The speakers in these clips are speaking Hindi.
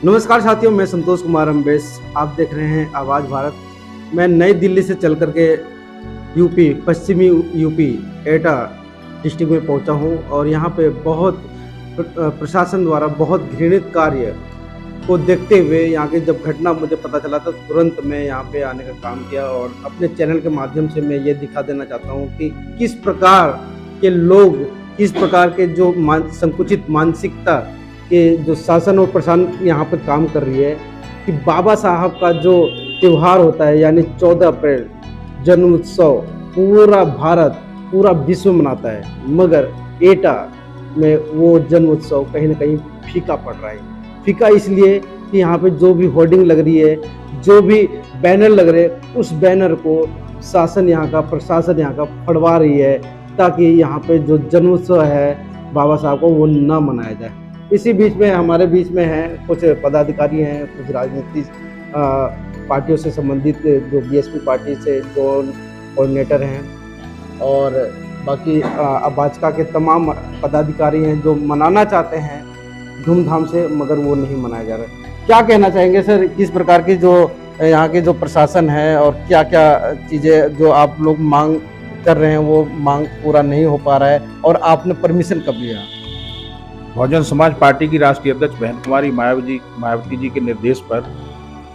नमस्कार साथियों, मैं संतोष कुमार अम्बेस। आप देख रहे हैं आवाज़ भारत। मैं नई दिल्ली से चल करके यूपी, पश्चिमी यूपी एटा डिस्ट्रिक्ट में पहुंचा हूं और यहां पे बहुत प्रशासन द्वारा बहुत घृणित कार्य को देखते हुए यहाँ की जब घटना मुझे पता चला तो तुरंत मैं यहाँ पे आने का काम किया और अपने चैनल के माध्यम से मैं ये दिखा देना चाहता हूँ कि किस प्रकार के लोग, किस प्रकार के जो संकुचित मानसिकता के जो शासन और प्रशासन यहाँ पर काम कर रही है कि बाबा साहब का जो त्यौहार होता है यानी 14 अप्रैल जन्म उत्सव पूरा भारत, पूरा विश्व मनाता है, मगर एटा में वो जन्म उत्सव कहीं ना कहीं फीका पड़ रहा है। फीका इसलिए कि यहाँ पे जो भी होर्डिंग लग रही है, जो भी बैनर लग रहे हैं, उस बैनर को शासन यहाँ का, प्रशासन यहाँ का फड़वा रही है ताकि यहाँ पे जो जन्मोत्सव है बाबा साहब को वो ना मनाया जाए। इसी बीच में हमारे बीच में हैं कुछ पदाधिकारी हैं, कुछ राजनीतिक पार्टियों से संबंधित जो बीएसपी पार्टी से जोन कोऑर्डिनेटर हैं और बाकी भाजपा के तमाम पदाधिकारी हैं जो मनाना चाहते हैं धूमधाम से, मगर वो नहीं मनाया जा रहा। क्या कहना चाहेंगे सर, किस प्रकार की जो यहाँ के जो प्रशासन है और क्या क्या चीज़ें जो आप लोग मांग कर रहे हैं वो मांग पूरा नहीं हो पा रहा है और आपने परमिशन कब लिया? बहुजन समाज पार्टी की राष्ट्रीय अध्यक्ष बहन कुमारी मायावती जी के निर्देश पर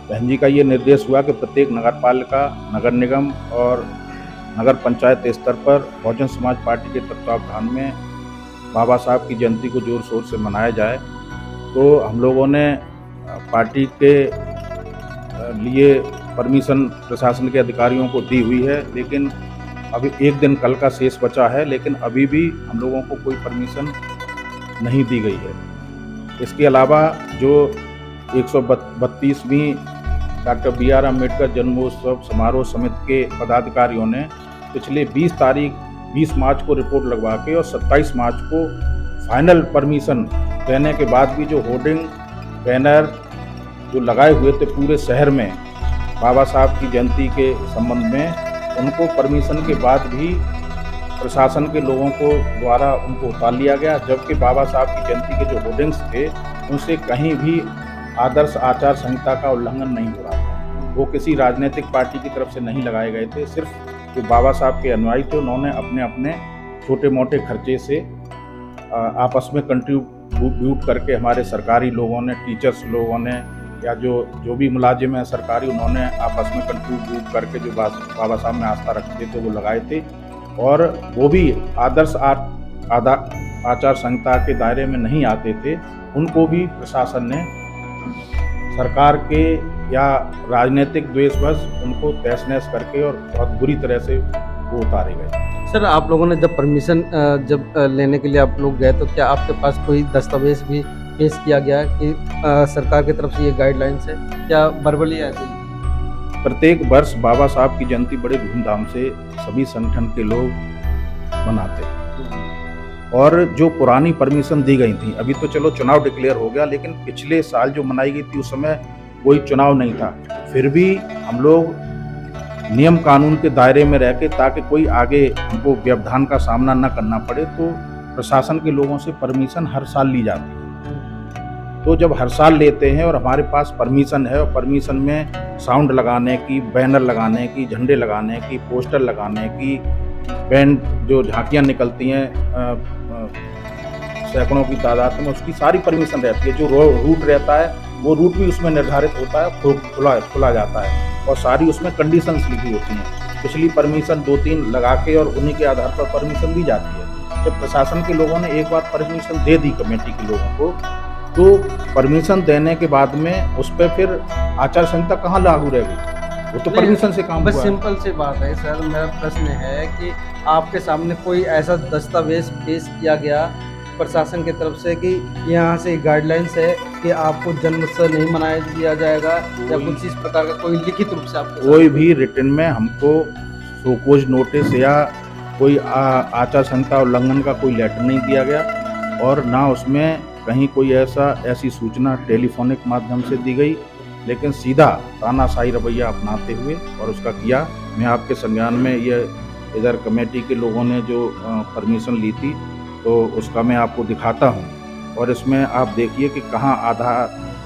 बहन जी का ये निर्देश हुआ कि प्रत्येक नगर पालिका, नगर निगम और नगर पंचायत स्तर पर बहुजन समाज पार्टी के तत्वावधान में बाबा साहब की जयंती को जोर शोर से मनाया जाए। तो हम लोगों ने पार्टी के लिए परमिशन प्रशासन के अधिकारियों को दी हुई है, लेकिन अभी एक दिन कल का शेष बचा है, लेकिन अभी भी हम लोगों को कोई परमिशन नहीं दी गई है। इसके अलावा जो 132वीं डॉक्टर BR अम्बेडकर जन्मोत्सव समारोह समिति के पदाधिकारियों ने पिछले 20 मार्च को रिपोर्ट लगवा के और 27 मार्च को फाइनल परमिशन देने के बाद भी जो होर्डिंग बैनर जो लगाए हुए थे पूरे शहर में बाबा साहब की जयंती के संबंध में, उनको परमिशन के बाद भी प्रशासन के लोगों को द्वारा उनको उतार लिया गया, जबकि बाबा साहब की जयंती के जो होर्डिंग्स थे उनसे कहीं भी आदर्श आचार संहिता का उल्लंघन नहीं हो रहा था। वो किसी राजनीतिक पार्टी की तरफ से नहीं लगाए गए थे, सिर्फ जो बाबा साहब के अनुयायी थे उन्होंने अपने अपने छोटे मोटे खर्चे से आपस में कंट्रीब्यूट करके, हमारे सरकारी लोगों ने, टीचर्स लोगों ने या जो भी मुलाजिम हैं सरकारी, उन्होंने आपस में कंट्रीब्यूट करके जो बाबा साहब में आस्था रखते थे वो लगाए थे और वो भी आदर्श आचार संहिता के दायरे में नहीं आते थे। उनको भी प्रशासन ने सरकार के या राजनीतिक द्वेषवश उनको तहस नहस करके और बहुत बुरी तरह से वो उतारे गए। सर, आप लोगों ने जब परमिशन जब लेने के लिए आप लोग गए तो क्या आपके पास कोई दस्तावेज भी पेश किया गया कि सरकार की तरफ से ये गाइडलाइंस है, क्या वर्बली ऐसे ही? प्रत्येक वर्ष बाबा साहब की जयंती बड़े धूमधाम से सभी संगठन के लोग मनाते हैं और जो पुरानी परमिशन दी गई थी, अभी तो चलो चुनाव डिक्लेयर हो गया, लेकिन पिछले साल जो मनाई गई थी उस समय कोई चुनाव नहीं था, फिर भी हम लोग नियम कानून के दायरे में रह के, ताकि कोई आगे हमको व्यवधान का सामना न करना पड़े, तो प्रशासन के लोगों से परमिशन हर साल ली जाती है। तो जब हर साल लेते हैं और हमारे पास परमिशन है और परमिशन में साउंड लगाने की, बैनर लगाने की, झंडे लगाने की, पोस्टर लगाने की, बैंड जो झांकियाँ निकलती हैं सैकड़ों की तादाद में, उसकी सारी परमिशन रहती है। जो रूट रहता है वो रूट भी उसमें निर्धारित होता है, खुला जाता है और सारी उसमें कंडीशंस लिखी होती हैं। पिछली परमिशन 2-3 लगा के और उन्हीं के आधार पर परमिशन दी जाती है। जब प्रशासन के लोगों ने एक बार परमिशन दे दी कमेटी के लोगों को, तो परमिशन देने के बाद में उस पर फिर आचार संहिता कहाँ लागू रह गई? वो तो परमिशन से काम हुआ। बस सिंपल सी बात है सर, मेरा प्रश्न है कि आपके सामने कोई ऐसा दस्तावेज पेश किया गया प्रशासन की तरफ से कि यहाँ से गाइडलाइंस है कि आपको जन्मोत्सव नहीं मनाया दिया जाएगा या कुछ इस प्रकार का कोई लिखित रूप से आपको? कोई भी रिटन में हमको शोकोज नोटिस या कोई आचार संहिता उल्लंघन का कोई लेटर नहीं दिया गया और ना उसमें कहीं कोई ऐसी सूचना टेलीफोनिक माध्यम से दी गई, लेकिन सीधा तानाशाही रवैया अपनाते हुए और उसका किया। मैं आपके संज्ञान में ये इधर कमेटी के लोगों ने जो परमिशन ली थी तो उसका मैं आपको दिखाता हूँ और इसमें आप देखिए कि कहाँ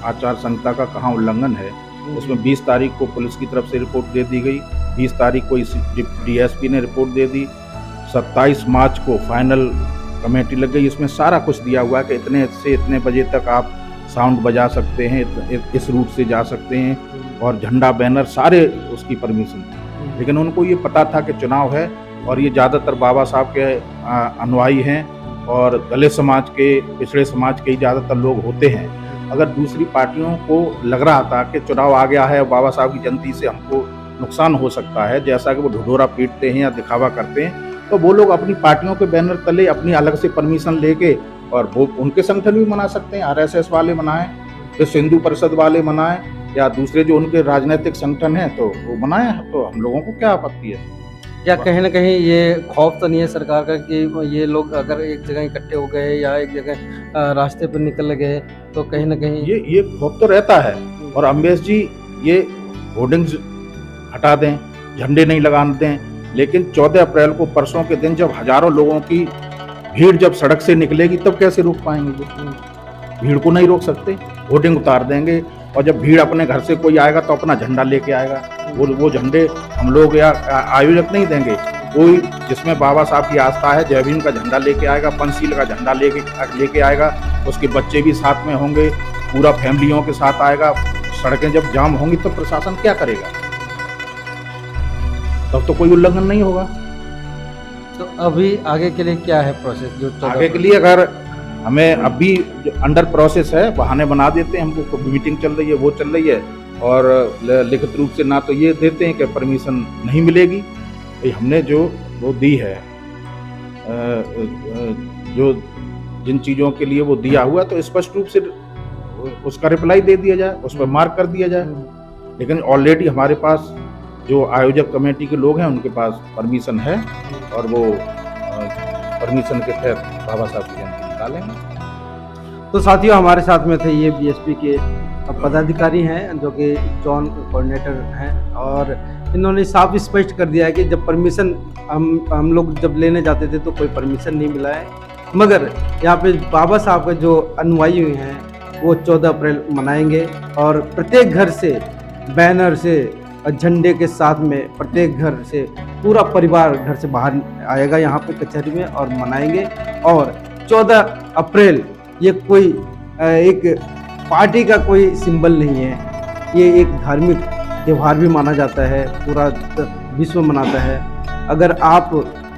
आचार संहिता का कहाँ उल्लंघन है। इसमें 20 तारीख को पुलिस की तरफ से रिपोर्ट दे दी गई, 20 तारीख को डीएसपी ने रिपोर्ट दे दी, 27 मार्च को फाइनल कमेटी लग गई। इसमें सारा कुछ दिया हुआ है कि इतने से इतने बजे तक आप साउंड बजा सकते हैं, इस रूट से जा सकते हैं, और झंडा बैनर सारे उसकी परमिशन थी। लेकिन उनको ये पता था कि चुनाव है और ये ज़्यादातर बाबा साहब के अनुयायी हैं और दलित समाज के, पिछड़े समाज के ही ज़्यादातर लोग होते हैं। अगर दूसरी पार्टियों को लग रहा था कि चुनाव आ गया है, बाबा साहब की जयंती से हमको नुकसान हो सकता है, जैसा कि वो ढिढोरा पीटते हैं या दिखावा करते हैं, तो वो लोग अपनी पार्टियों के बैनर तले अपनी अलग से परमिशन लेके, और वो उनके संगठन भी मना सकते हैं, आरएसएस वाले मनाएं, फिर हिंदू परिषद वाले मनाएं, या दूसरे जो उनके राजनीतिक संगठन हैं तो वो बनाएं, तो हम लोगों को क्या आपत्ति है। या कहीं ना कहीं ये खौफ तो नहीं है सरकार का कि ये लोग अगर एक जगह इकट्ठे हो गए या एक जगह रास्ते पर निकल गए तो कहीं ना कहीं ये खौफ तो रहता है। और अम्बेश जी ये होर्डिंग्स हटा दें, झंडे नहीं लगाने दें, लेकिन 14 अप्रैल को परसों के दिन जब हजारों लोगों की भीड़ जब सड़क से निकलेगी तब कैसे रोक पाएंगे? भीड़ को नहीं रोक सकते, होर्डिंग उतार देंगे, और जब भीड़ अपने घर से कोई आएगा तो अपना झंडा लेके आएगा। वो झंडे हम लोग या आयोजक नहीं देंगे, कोई जिसमें बाबा साहब की आस्था है जय भीम का झंडा लेके आएगा, पंचशील का झंडा लेके आएगा, उसके बच्चे भी साथ में होंगे, पूरा फैमिलियों के साथ आएगा। सड़कें जब जाम होंगी तो प्रशासन क्या करेगा? तब तो कोई उल्लंघन नहीं होगा। तो अभी आगे के लिए क्या है प्रोसेस? जो आगे के लिए अगर हमें अभी अंडर प्रोसेस है, बहाने बना देते हैं, हमको मीटिंग चल रही है, वो चल रही है, और लिखित रूप से ना तो ये देते हैं कि परमिशन नहीं मिलेगी। हमने जो वो दी है, जो जिन चीज़ों के लिए वो दिया हुआ, तो स्पष्ट रूप से उसका रिप्लाई दे दिया जाए, उस पर मार्क कर दिया जाए। लेकिन ऑलरेडी हमारे पास जो आयोजक कमेटी के लोग हैं उनके पास परमिशन है, और वो परमिशन के तहत बाबा साहब की जयंती निकालेंगे। तो साथियों, हमारे साथ में थे ये बीएसपी के पदाधिकारी हैं जो कि जोन कोऑर्डिनेटर हैं, और इन्होंने साफ स्पष्ट कर दिया है कि जब परमिशन हम लोग जब लेने जाते थे तो कोई परमिशन नहीं मिला है, मगर यहाँ पे बाबा साहब के जो अनुयायी हैं वो 14 अप्रैल मनाएंगे, और प्रत्येक घर से बैनर से झंडे के साथ में प्रत्येक घर से पूरा परिवार घर से बाहर आएगा यहाँ पे कचहरी में और मनाएंगे। और 14 अप्रैल ये कोई एक पार्टी का कोई सिंबल नहीं है, ये एक धार्मिक त्यौहार भी माना जाता है, पूरा विश्व मनाता है। अगर आप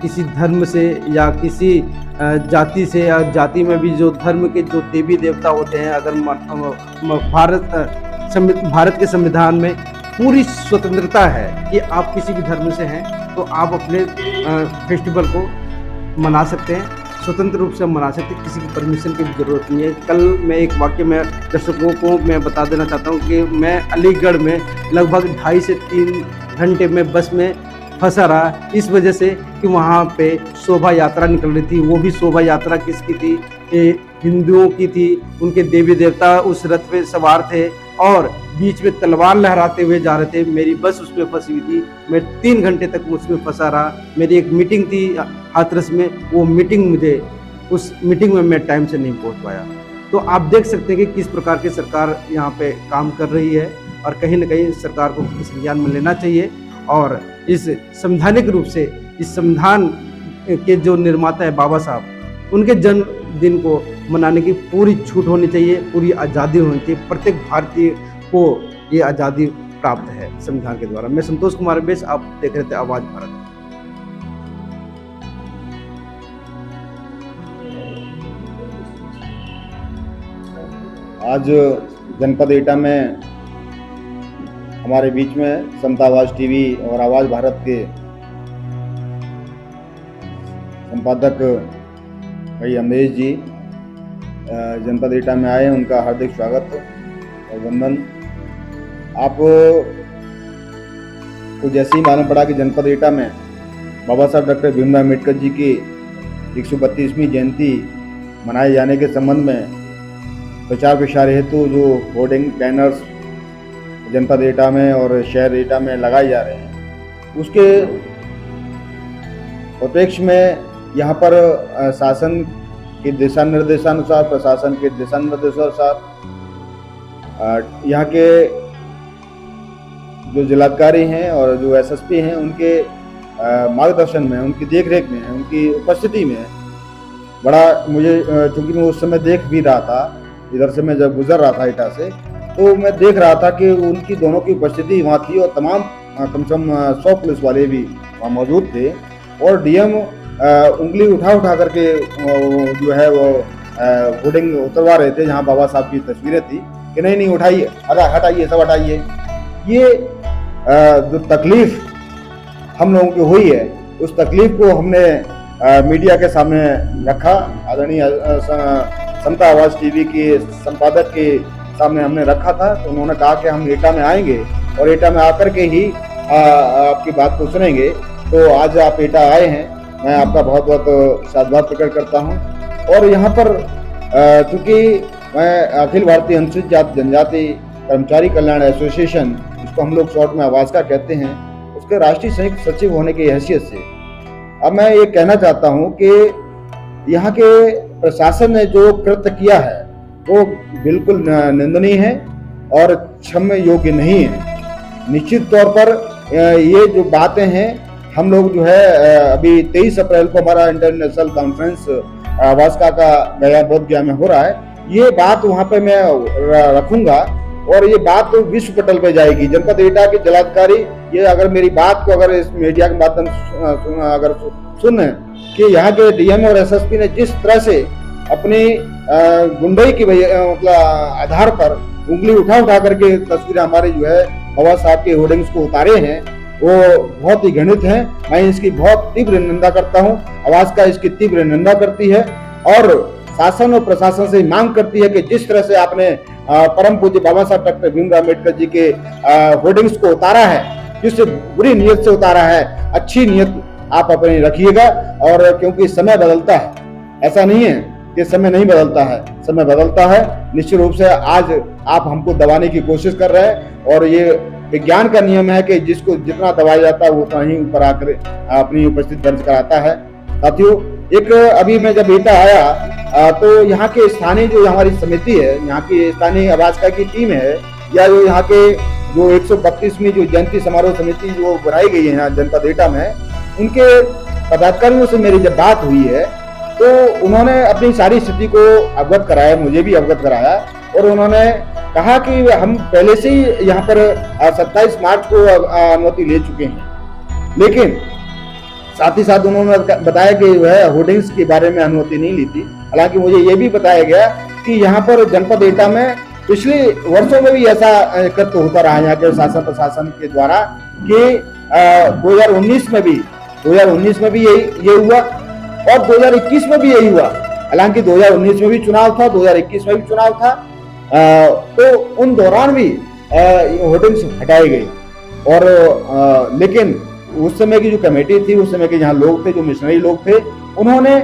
किसी धर्म से या किसी जाति से, या जाति में भी जो धर्म के जो देवी देवता होते हैं, अगर भारत के संविधान में पूरी स्वतंत्रता है कि आप किसी भी धर्म से हैं तो आप अपने फेस्टिवल को मना सकते हैं, स्वतंत्र रूप से मना सकते हैं, किसी की परमिशन की जरूरत नहीं है। कल मैं एक वाक्य में दर्शकों को मैं बता देना चाहता हूँ कि मैं अलीगढ़ में लगभग 2.5 से 3 घंटे में बस में फंसा रहा, इस वजह से कि वहाँ पे शोभा यात्रा निकल रही थी। वो भी शोभा यात्रा किसकी थी? हिंदुओं की थी, उनके देवी देवता उस रथ पे सवार थे और बीच में तलवार लहराते हुए जा रहे थे। मेरी बस उसमें फंसी हुई थी, मैं 3 घंटे तक उसमें फंसा रहा। मेरी एक मीटिंग थी हाथरस में, वो मीटिंग उस मीटिंग में मैं टाइम से नहीं पहुंच पाया। तो आप देख सकते हैं कि किस प्रकार की सरकार यहाँ पे काम कर रही है, और कहीं ना कहीं सरकार को संज्ञान में लेना चाहिए, और इस संवैधानिक रूप से इस संविधान के जो निर्माता है बाबा साहब, उनके जन्मदिन को मनाने की पूरी छूट होनी चाहिए, पूरी आज़ादी होनी चाहिए। प्रत्येक भारतीय को ये आज़ादी प्राप्त है संविधान के द्वारा। मैं संतोष कुमार बेस, आप देख रहे थे आवाज़ भारत। आज जनपद एटा में हमारे बीच में समता आवाज़ टीवी और आवाज़ भारत के संपादक भाई अम्बेश जी जनपद एटा में आए, उनका हार्दिक स्वागत और वंदन। आप को जैसे ही मालूम पड़ा कि जनपद एटा में बाबा साहब डॉक्टर भीमराव अम्बेडकर जी की 132वीं जयंती मनाए जाने के संबंध में प्रचार प्रसार हेतु जो होर्डिंग बैनर्स जनपद एटा में और शहर एटा में लगाए जा रहे हैं, उसके अपेक्ष में यहाँ पर शासन के दिशा निर्देशानुसार, प्रशासन के दिशा निर्देशानुसार यहाँ के जो जिलाधिकारी हैं और जो एसएसपी हैं उनके मार्गदर्शन में, उनकी देखरेख में, उनकी उपस्थिति में बड़ा मुझे, चूँकि मैं उस समय देख भी रहा था, इधर से मैं जब गुजर रहा था एटा से, तो मैं देख रहा था कि उनकी दोनों की उपस्थिति वहाँ थी और तमाम कम से कम 100 पुलिस वाले भी वहाँ मौजूद थे। और डीएम उंगली उठा करके जो है वो होर्डिंग उतरवा रहे थे जहाँ बाबा साहब की तस्वीरें थी कि नहीं उठाइए, हटाइए, सब हटाइए। ये जो तकलीफ हम लोगों की हुई है, उस तकलीफ को हमने मीडिया के सामने रखा। आदरणीय समता आवाज़ टीवी के संपादक के सामने हमने रखा था, तो उन्होंने कहा कि हम एटा में आएंगे और एटा में आकर के ही आपकी बात को सुनेंगे। तो आज आप एटा आए हैं, मैं आपका बहुत बहुत साधुवाद प्रकट करता हूं। और यहाँ पर चूँकि मैं अखिल भारतीय अनुसूचित जाति जनजाति कर्मचारी कल्याण एसोसिएशन, जिसको हम लोग शॉर्ट में आवाज़ का कहते हैं, उसके राष्ट्रीय संयुक्त सचिव होने की हैसियत से अब मैं ये कहना चाहता हूँ कि यहाँ के प्रशासन ने जो कृत्य किया है वो बिल्कुल निंदनीय है और क्षम्य योग्य नहीं है। निश्चित तौर पर ये जो बातें हैं, हम लोग जो है अभी 23 अप्रैल को हमारा इंटरनेशनल कॉन्फ्रेंस वास्का का गया बोध गया में हो रहा है। ये बात वहाँ पे मैं रखूंगा और ये बात तो विश्व पटल पे जाएगी। जनपद एटा के जिलाधिकारी ये अगर मेरी बात को अगर इस मीडिया के माध्यम अगर सुने कि यहाँ के डीएम और एसएसपी ने जिस तरह से अपनी गुंडई की मतलब आधार पर उंगली उठा करके तस्वीरें हमारे जो है बाबा साहब के होर्डिंग्स को उतारे हैं, वो बहुत ही घृणित है। मैं इसकी बहुत तीव्र निंदा करता हूँ। आवाज का इसकी तीव्र निंदा करती है और शासन और प्रशासन से मांग करती है कि जिस तरह से आपने परम पूज्य बाबा साहब डॉक्टर भीमराव अम्बेडकर जी के होर्डिंग्स को उतारा है, जिससे बुरी नीयत से उतारा है, अच्छी नीयत आप अपनी रखिएगा। और क्योंकि समय बदलता है, ऐसा नहीं है कि समय नहीं बदलता है, समय बदलता है। निश्चित रूप से आज आप हमको दबाने की कोशिश कर रहे हैं और ये विज्ञान का नियम है कि जिसको जितना दबाया जाता है वो उतना ही ऊपर आकर अपनी उपस्थिति दर्ज कराता है। साथियों, एक अभी मैं जब एटा आया तो यहाँ के स्थानीय जो हमारी समिति है, यहाँ की स्थानीय आवाज़ की टीम है, या जो यहाँ के जो 132वीं जो जयंती समारोह समिति जो बनाई गई है यहाँ जनपद एटा में, उनके पदाधिकारियों से मेरी जब बात हुई है तो उन्होंने अपनी सारी स्थिति को अवगत कराया, मुझे भी अवगत कराया। और उन्होंने कहा कि हम पहले से ही यहाँ पर 27 मार्च को अनुमति ले चुके हैं, लेकिन साथ ही साथ उन्होंने बताया कि वह होर्डिंग्स के बारे में अनुमति नहीं ली थी। हालांकि मुझे ये भी बताया गया कि यहाँ पर जनपद एटा में पिछले वर्षों में भी ऐसा कृत्य होता रहा यहाँ के शासन प्रशासन के द्वारा कि 2019 में भी यही हुआ और 2021 में भी यही हुआ। हालांकि 2019 में भी चुनाव था, 2021 में भी चुनाव था, तो उन दौरान भी होर्डिंग्स हटाए गए। और लेकिन उस समय की जो कमेटी थी, उस समय के जहाँ लोग थे, जो मिशनरी लोग थे, उन्होंने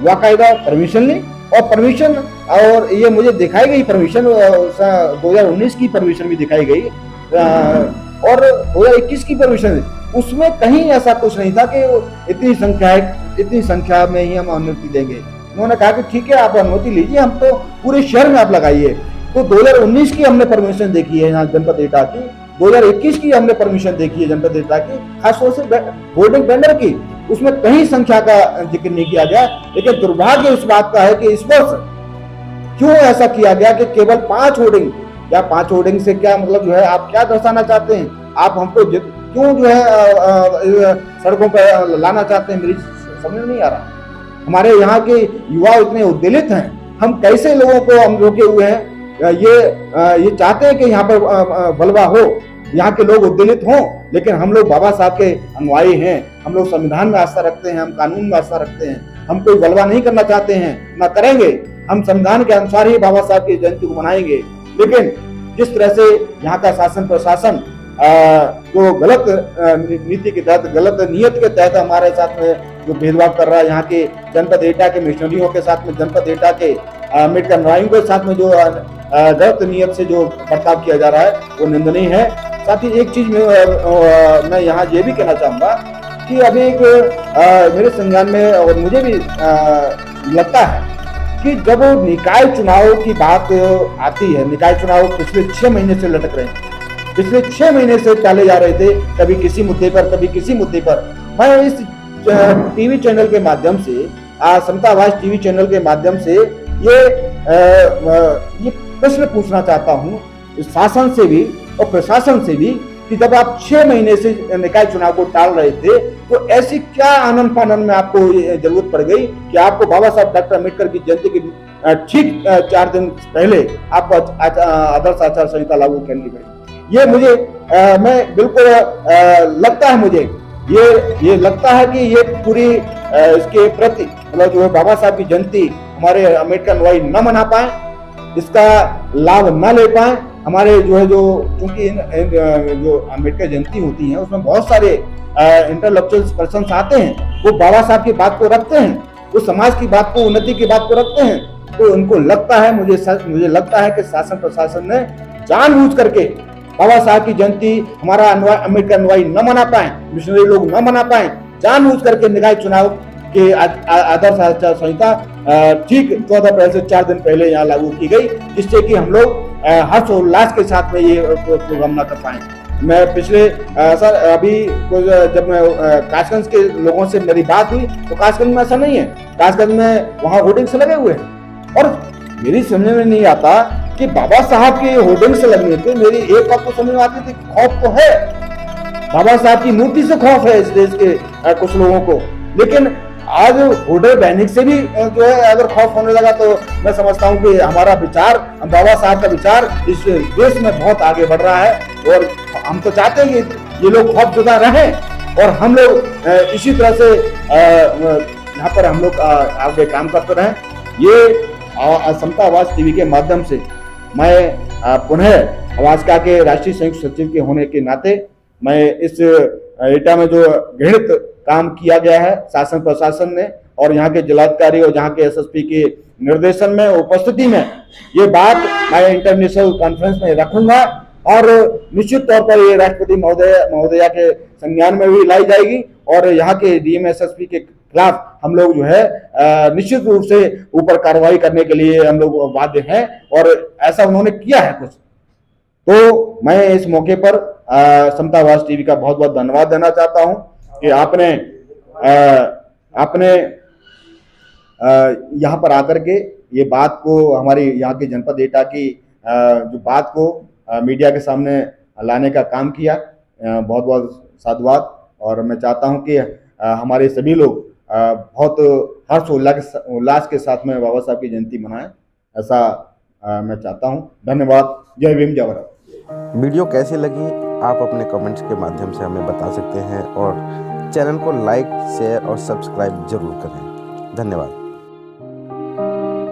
बाकायदा परमिशन ली और परमिशन, और ये मुझे दिखाई गई परमिशन 2019 की परमिशन भी दिखाई गई और 2021 की परमिशन, उसमें कहीं ऐसा कुछ नहीं था कि इतनी संख्या में ही हम अनुमति देंगे। उन्होंने कहा कि ठीक है, आप अनुमति लीजिए, हम तो पूरे शहर में आप लगाइए। तो 2019 की हमने परमिशन देखी है यहाँ जनपद एटा की, 2021 की हमने परमिशन देखी है जनपद एटा की, खासतौर से होर्डिंग बैनर की, उसमें कहीं संख्या का जिक्र नहीं किया गया। लेकिन दुर्भाग्य इस बात का है कि इस वर्ष क्यों ऐसा किया गया कि केवल 5 होर्डिंग, या 5 होर्डिंग से क्या मतलब जो है आप क्या दर्शाना चाहते हैं? आप हमको क्यों जो है सड़कों पर लाना चाहते हैं? मेरी समझ नहीं आ रहा। हमारे यहाँ के युवा इतने उद्वेलित हैं, हम कैसे लोगों को हम रोके हुए हैं? ये चाहते हैं कि यहाँ पर बलवा हो, यहाँ के लोग उद्वेलित हों, लेकिन हम लोग बाबा साहब के अनुयायी हैं, हम लोग संविधान में आस्था रखते हैं, हम कानून में आस्था रखते हैं, हम कोई बलवा नहीं करना चाहते हैं, ना करेंगे। हम संविधान के अनुसार ही बाबा साहब की जयंती को मनाएंगे। लेकिन जिस तरह से यहाँ का शासन प्रशासन जो गलत नीति के तहत, गलत नियत के तहत हमारे साथ में जो भेदभाव कर रहा है, यहाँ के जनपद एटा के मिशनरियों के साथ में, जनपद एटा के अम्बेडकर अनुयायियों के साथ में जो गलत नियत से जो बर्ताव किया जा रहा है, वो निंदनीय है। साथ ही एक चीज मैं यहाँ ये भी कहना चाहूँगा कि अभी एक मेरे संज्ञान में और मुझे भी लगता है कि जब निकाय चुनाव की बात आती है, निकाय चुनाव पिछले 6 महीने से लटक रहे हैं, पिछले 6 महीने से टाले जा रहे थे, कभी किसी मुद्दे पर, कभी किसी मुद्दे पर। मैं इस टीवी चैनल के माध्यम से, समता आवाज टीवी चैनल के माध्यम से ये प्रश्न पूछना चाहता हूँ शासन से भी और प्रशासन से भी कि जब आप 6 महीने से निकाय चुनाव को टाल रहे थे तो ऐसी क्या आनंद फानंद में आपको जरूरत पड़ गई कि आपको बाबा साहब डॉक्टर अम्बेडकर की जयंती की ठीक 4 दिन पहले आपको आदर्श आचार संहिता लागू करनी पड़ी। ये मुझे मैं बिल्कुल लगता है, मुझे ये लगता है कि ये पूरी इसके प्रति मतलब जो है बाबा साहब की जयंती हमारे अम्बेडकर अनुयायी न मना पाए, इसका लाभ न ले पाए। हमारे जो है क्योंकि जो अम्बेडकर जयंती होती है उसमें बहुत सारे इंटेलेक्चुअल पर्सन आते हैं, वो बाबा साहब की बात को रखते हैं, वो समाज की बात को, उन्नति की बात को रखते हैं। तो उनको लगता है, मुझे लगता है कि शासन प्रशासन ने जानबूझ करके बाबा साहब की जयंती हमारा अम्बेडकर अनुयायी न मना पाए, मिशनरी लोग न मना पाए, जानबूझ करके निकाय चुनाव के आदर्श आचार संहिता ठीक 14 अप्रैल से 4 दिन पहले यहाँ लागू की गई, जिससे कि हम लोग हर्षोल्लास के साथ में ये प्रोग्राम न कर पाए। मैं पिछले सर अभी जब मैं कासगंज के लोगों से मेरी बात हुई तो कासगंज में ऐसा नहीं है, कासगंज में वहाँ होर्डिंग्स लगे हुए हैं और मेरी समझ में नहीं आता कि बाबा साहब के होर्डिंग्स लगने थे। मेरी एक बात तो समझ में आती थी, खौफ तो है, बाबा साहब की मूर्ति से खौफ है इस देश के कुछ लोगों को, लेकिन आज होर्डर बैनिंग से भी जो है अगर खौफ होने लगा तो मैं समझता हूँ कि हमारा विचार, बाबा साहब का विचार इस देश में बहुत आगे बढ़ रहा है और हम तो चाहते हैं कि ये लोग खौफजदा रहें और हम लोग इसी तरह से यहाँ पर हम लोग आगे काम करते रहें। ये समता आवाज टीवी के माध्यम से मैं पुनः आवाज के राष्ट्रीय संयुक्त सचिव के होने के नाते मैं इस एटा में जो घृणित काम किया गया है शासन प्रशासन ने और यहाँ के जिलाधिकारी और यहाँ के एसएसपी के निर्देशन में उपस्थिति में, ये बात मैं इंटरनेशनल कॉन्फ्रेंस में रखूंगा और निश्चित तौर पर ये राष्ट्रपति महोदया के संज्ञान में भी लाई जाएगी और यहाँ के डीएम एसएसपी के खिलाफ हम लोग जो है निश्चित रूप से ऊपर कार्रवाई करने के लिए हम लोग बाध्य हैं और ऐसा उन्होंने किया है कुछ। तो मैं इस मौके पर समता आवाज टीवी का बहुत बहुत धन्यवाद देना चाहता हूं कि आपने यहाँ पर आकर के ये बात को हमारी यहाँ के जनपद एटा की जो बात को मीडिया के सामने लाने का काम किया, बहुत बहुत साधुवाद। और मैं चाहता हूँ कि हमारे सभी लोग बहुत हर्ष उल्लास के साथ में बाबा साहब की जयंती मनाएं, ऐसा मैं चाहता हूँ। धन्यवाद। जय भीम, जय भारत। वीडियो कैसी लगी आप अपने कमेंट्स के माध्यम से हमें बता सकते हैं और चैनल को लाइक, शेयर और सब्सक्राइब जरूर करें। धन्यवाद।